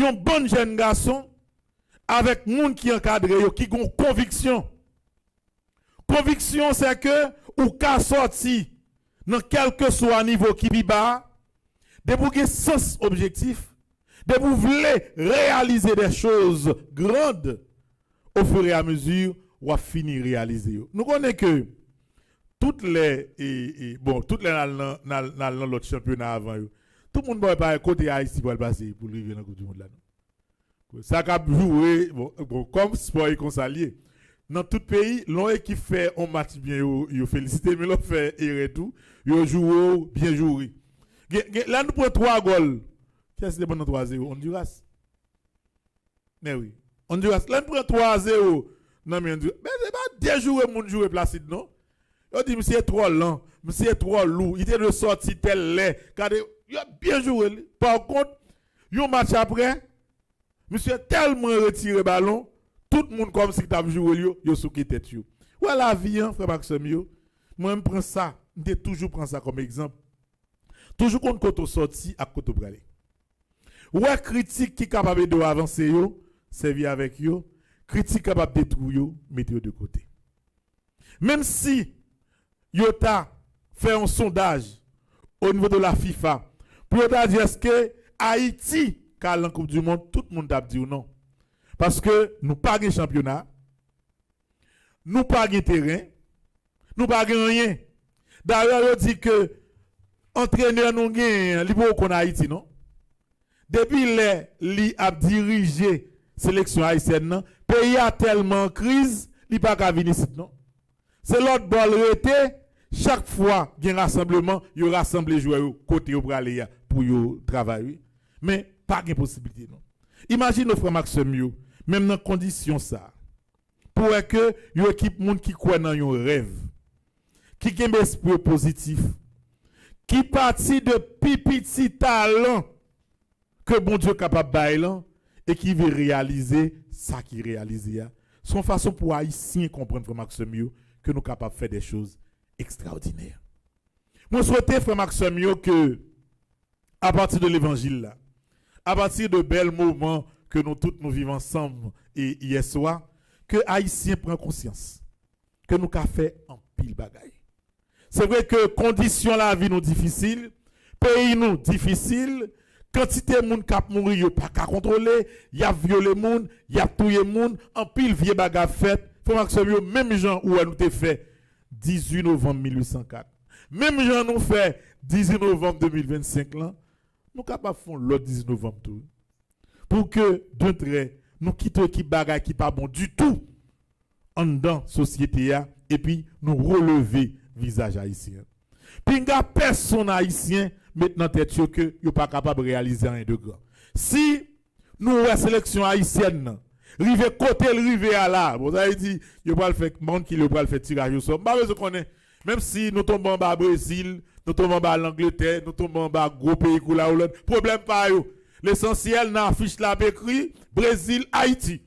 un bon jeune garçon avec monde qui encadre yo, qui ont conviction. Conviction c'est que ou ka sorti dans quel que soit niveau qui bi bas, de vous avez sens objectif, de vous voulez réaliser des choses grandes au fur et à mesure ou à finir réaliser. Nous connaissons que toutes les dans l'autre championnat avant, tout le monde va pas côté Haïti pour passer pour arriver dans la Coupe du monde là. Ça a joué comme sport et consalier. Dans tout pays, l'on qui fait un match bien, yo félicité, mais l'on fait et tout, yo joue bien joué. Là nous prenons 3 goals. Qu'est-ce que c'est bon dans 3-0? Honduras. Mais oui. Honduras. Là nous prenons 3-0. Non mais Honduras. Mais c'est pas bien joué mon joueur Placide non. On dit monsieur trop lent, monsieur trop lourd, il était de sortie tel lait. Il a bien joué. Par contre, un match après, monsieur tellement retiré ballon, tout le monde comme si tu avais joué, il souki tête. Ouais, la vie, hein, frère Maxime, moi, je prends ça, je toujours prends ça comme exemple. Toujours quand on sorti à côté bralé. Ouais, critique qui est capable de avancer, servir avec yo, critique capable de détruire, mettez de côté. Même si Yota fait un sondage au niveau de la FIFA pour dire est-ce que Haïti, car la Coupe du Monde, tout le monde a dit non. Parce que nous pas de championnat, nous pas de terrain, nous pas de rien. D'ailleurs, on dit que entraîneur nous gagne, libre qu'on Haïti, non? Depuis li a dirigé sélection haïtienne, non? Pays a tellement en crise, il pas qu'à venir ici, non? C'est l'autre bol rété, chaque fois qu'il y a un rassemblement, il y a rassemble les joueurs côté au bralé pour travailler. Mais pas de possibilité, non? Imagine nos frères Maxime, même dans condition ça, pour que une équipe monde qui croit dans un rêve, qui a un esprit positif, qui partit de petit talent que bon Dieu est capable de bailler et qui veut réaliser ça qui réalise. Son façon pour Haïtiens comprendre frère Maxime que nous sommes capables de faire des choses extraordinaires. Moi souhaite frère Maxime que à partir de l'évangile là, à partir de bels moments que nous tous nous vivons ensemble et hier soir, que Haïtiens prennent conscience que nous avons fait en pile bagaille. C'est vrai que conditions la vie nous difficiles, pays nous difficiles, quantité de monde qui a mouru, yo pas qu'à contrôler, y a violé monde, y a tué monde, en pile vieux bagarre fait. Faut Maxime même gens où nous te fait 18 novembre 1804. Même gens nous fait 18 novembre 2025 là. Nous capables faire l'autre 18 novembre tout. Pour que d'un trait nous quittions qui bagaille qui pas bon du tout en dedans société et puis nous relever visage haïtien. Puis il y a personne haïtien maintenant tête que yo pas capable de réaliser un de grand. Si nous la sélection haïtienne rive côté rive à là, vous avez dit yo pas le faire monde qui le pas le faire tirage au sort. Pas besoin connaît même si nous tombons bas Brésil, nous tombons bas l'Angleterre, nous tombons bas gros pays comme la Hollande, problème pas yo. L'essentiel dans affiche là écrit Brésil Haïti.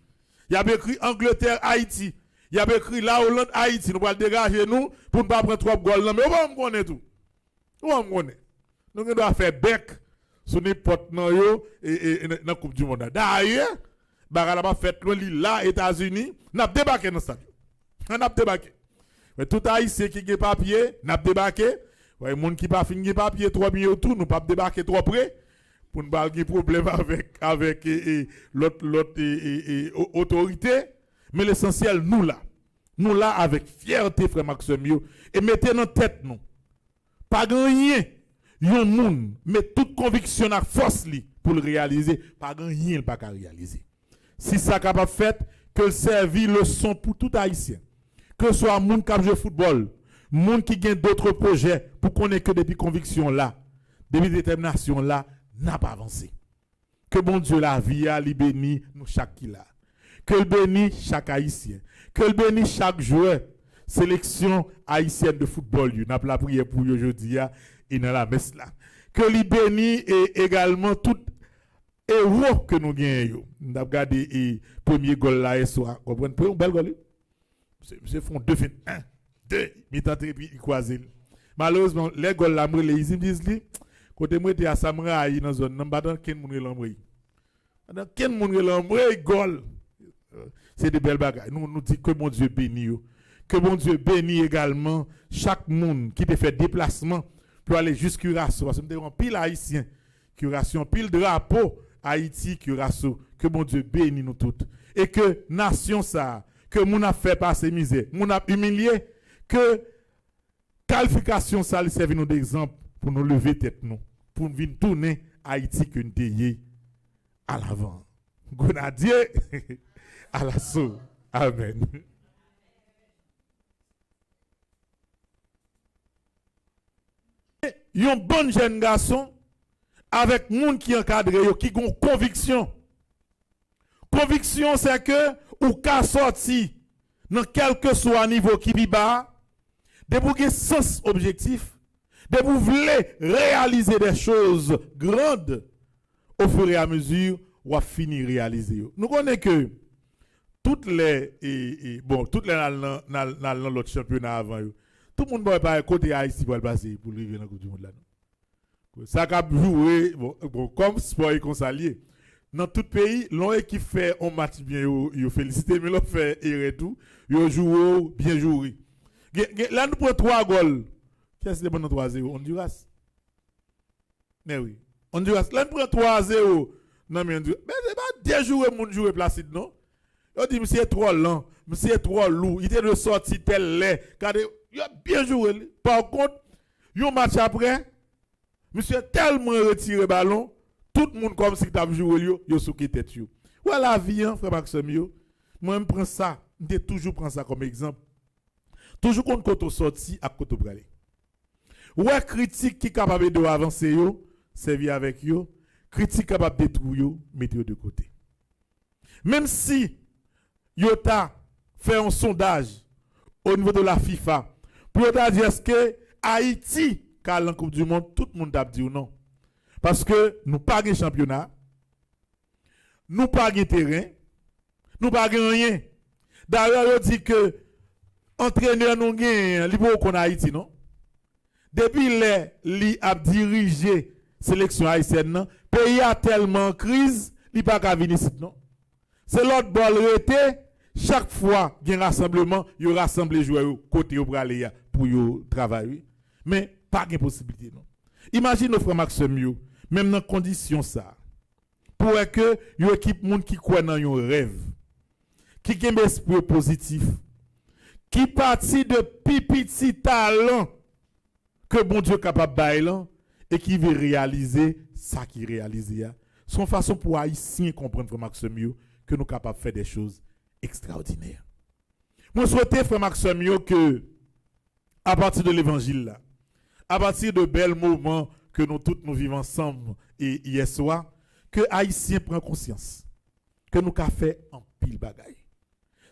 Il y a écrit Angleterre Haïti. Il y a écrit la Hollande Haïti. Nous allons dégager nous pour ne pas prendre trop de gold. Mais on va me connaître tout. On va me connaître. Nous devons faire bec sur n'importe quoi et dans la Coupe du Monde. D'ailleurs, Bagala va faire là, États-Unis, n'a pas débarqué dans le stade. N'a pas débarqué. Mais tout Haïtien qui a papier, n'a pas débarqué. Les gens qui pas fini papier 3 millions tout, nous pas débarquer trop près pour ne pas avoir problème avec l'autre autorité. Mais l'essentiel, nous là avec fierté, frère Maxime, et mettez dans tête nous. Pas rien, yon moun, mais toute conviction à force li pour le réaliser, pas rien pas qu'à réaliser. Si ça capable fait, que le servi leçon pour tout haïtien. Que ce soit moun qui joue football, moun qui gagne d'autres projets pour qu'on ait que depuis conviction là, depuis détermination là, n'a pas avancé. Que bon Dieu la vie a li béni nous chaque qui là. Que le bénisse chaque haïtien. Que le bénisse chaque joueur. Sélection haïtienne de football, nous avons la prière pour aujourd'hui et dans la messe là. Que le bénisse et également tout héros que nous gagnons. Nous avons regardé le premier goal là et soir. Vous comprenez? Un bel goal. Monsieur font 2 fins. 1, 2, mi-temps et puis il croise. Malheureusement, les goals là, les disent, côté moi, il y a Samurai dans la zone, dans le ken moun l'ombre. Dans quel monde l'ombre gol. C'est de belles bagages. Nous disons que mon Dieu bénit. Que mon Dieu bénit également chaque monde qui te fait déplacement pour aller jusqu'à Curaçao. Parce que nous avons pile haïtien, Curaçao, pile drapeau Haïti, Curaçao. Que mon Dieu bénit nous toutes. Et que nation ça, que mon a fait passer misère, mon a humilié, que qualification ça lui serve nous d'exemple pour nous lever tête nous, pour nous venir tourner Haïti que nous t'ayons à l'avant. Gonadier à l'assaut. Amen. Un bon jeune garçon avec monde qui encadre qui ont conviction. Conviction c'est que ou ka sorti dans quel que soit niveau qui bi bas, de vous avez sens objectif, de vous voulez réaliser des choses grandes au fur et à mesure ou à finir réaliser. Nous connaissons que toutes les dans l'autre championnat avant tout le monde va pas côté Haïti pour passer pour arriver dans la Coupe du monde là. Ça a joué comme sport et consalier. Dans tout pays, l'on qui fait un match bien, yo félicité, mais l'on fait et tout, yo joue bien joué. Là nous prenons 3 goals. Qu'est-ce que c'est bon dans 3-0? Honduras. Mais oui. Honduras. Là nous prenons 3-0. Non mais Honduras. Mais c'est pas bien joué mon joueur Placide non. On dit monsieur trop lent, monsieur trop lourd, il était de sortie tel lait. Regardez, il a bien joué. Par contre, un match après, monsieur tellement retiré ballon, tout le monde comme si tu avais joué, yo souki tête yo. Ouais la vie hein, frère Maxime yo. Moi je prends ça, je toujours prends ça comme exemple. Toujours quand côté sorti à côté bralé. Ouais critique qui capable de avancer yo, servir avec yo, critique capable de détruire yo, mettez de côté. Même si yo ta fait un sondage au niveau de la FIFA pour dire est-ce que Haïti car la Coupe du monde tout le monde a dit ou non parce que nous pas de championnat, nous pas de terrain, nous pas de rien. D'ailleurs on dit que entraîneur nous gagne libre qu'on Haïti non. Depuis li a dirigé sélection haïtienne non, pays a tellement en crise, li pas ka venir ici non. C'est l'autre bol rete chaque fois qu'il y a un rassemblement, il rassemble les joueurs côté pour aller pour travailler. Mais pas de possibilité non. Imagine nos frères Maxime même dans condition ça. Pour que une équipe monde qui croit dans un rêve, qui a un esprit positif, qui partit de petit talent que bon Dieu est capable de bailler et qui veut réaliser ça qui réalise. Son façon pour haïtien comprendre frère Maxime que nous sommes capables de faire des choses extraordinaires. Moi souhaite frère Maxime que à partir de l'évangile là, à partir de bels moments que nous tous nous vivons ensemble et hier soir, que haïtien prend conscience que nous avons fait en pile bagaille.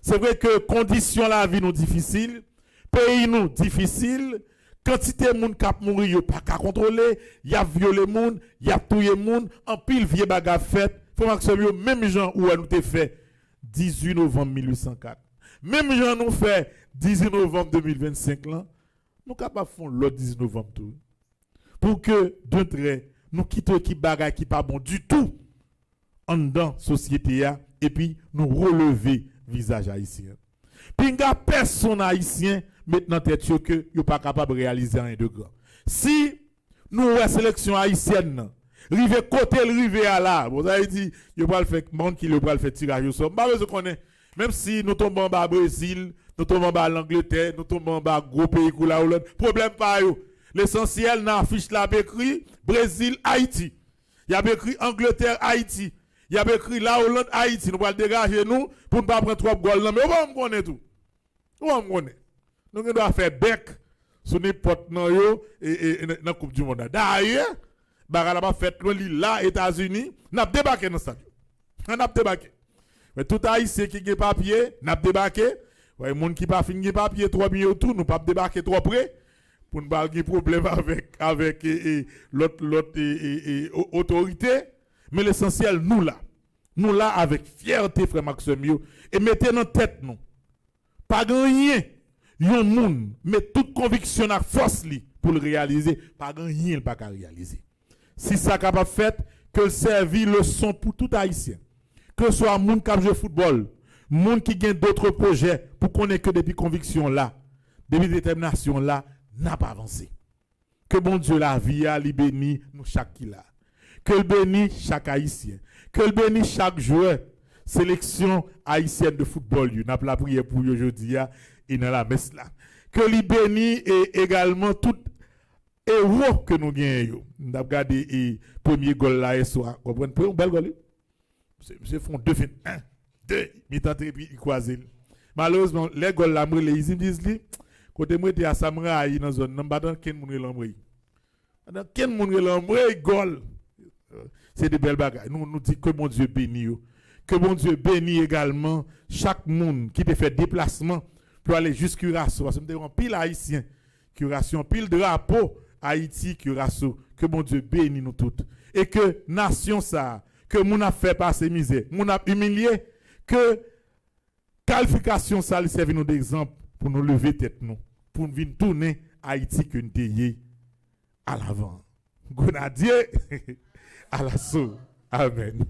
C'est vrai que conditions la vie nous difficiles, pays nous difficiles, quantité de monde qui a mouru, yo pas qu'à contrôler, y a violé monde, y a tué monde, en pile vieux bagarre fait. Faut Maxime même gens où nous te fait 18 novembre 1804. Même gens nous fait 18 novembre 2025 là, nous capable faire l'autre 18 novembre tout. Pour que d'entre nous quittons qui bagaille qui pas bon du tout en dedans société et puis nous relever visage haïtien. Puis nga personne haïtien maintenant tête que yo pas capable de réaliser un de grand. Si nous la sélection haïtienne rive côté rive à là, vous avez dit yo pas le faire monde qui le pas le faire tirage au sort. Pas besoin connaît même si nous tombons en Brésil, nous tombons en l'Angleterre, nous tombons en gros pays comme la Hollande, problème pas yo. L'essentiel dans affiche là écrit Brésil Haïti. Il y a écrit Angleterre Haïti. Il y a écrit la Hollande Haïti. Nous allons dégager nous pour ne pas prendre trop de gold. Mais on va me connaître tout. On va me connaître. Nous devons faire bec sur n'importe quoi et dans la Coupe du Monde. D'ailleurs, Bagala va faire là, États-Unis, n'a pas débarqué dans le stade. N'a pas débarqué. Mais tout haïtien qui a papier, n'a pas débarqué. Les gens qui pas fini papier 3 millions autour, nous pas débarquer trop près pour ne pas avoir problème avec l'autre autorité. Mais l'essentiel, nous là avec fierté, frère Maxime, et mettez dans tête nous. Pas rien, yon moun, mais toute conviction à force li pour le réaliser, pas rien pas qu'à réaliser. Si ça capable fait que le servir leçon pour tout haïtien, Que ce soit moun qui joue football, moun qui gagne d'autres projets, pour qu'on ait que depuis conviction là, depuis détermination là, n'a pas avancé. Que bon Dieu la vie a li béni nous chaque qui là. Que le béni chaque haïtien. Que le béni chaque joueur. Sélection haïtienne de football, nous avons la prière pour aujourd'hui et dans la messe là. Que le béni et également tout héros que nous gagnons. Nous avons regardé le premier goal là et soir. Vous comprenez? Un bel goal. Monsieur font 2 fins. 1, 2, mi-temps et puis il croise. Malheureusement, les goals là, ils me disent, côté moi, à Samra, dans la zone, nous ne sais pas l'ombre. Dans quel monde l'ombre, goal. C'est des belles bagages. Nous disons que mon Dieu bénit. Que mon Dieu bénit également chaque monde qui te fait déplacement pour aller jusqu'à Curaçao. Parce que nous avons pile haïtien, Curaçao, pile drapeau Haïti, Curaçao. Que mon Dieu bénit nous toutes. Et que nation ça, que mon a fait passer misère, mon a humilié, que qualification ça lui serve nous d'exemple pour nous lever tête nous, pour nous venir tourner Haïti que nous t'ayons à l'avant. Gonadier à l'assaut. Amen.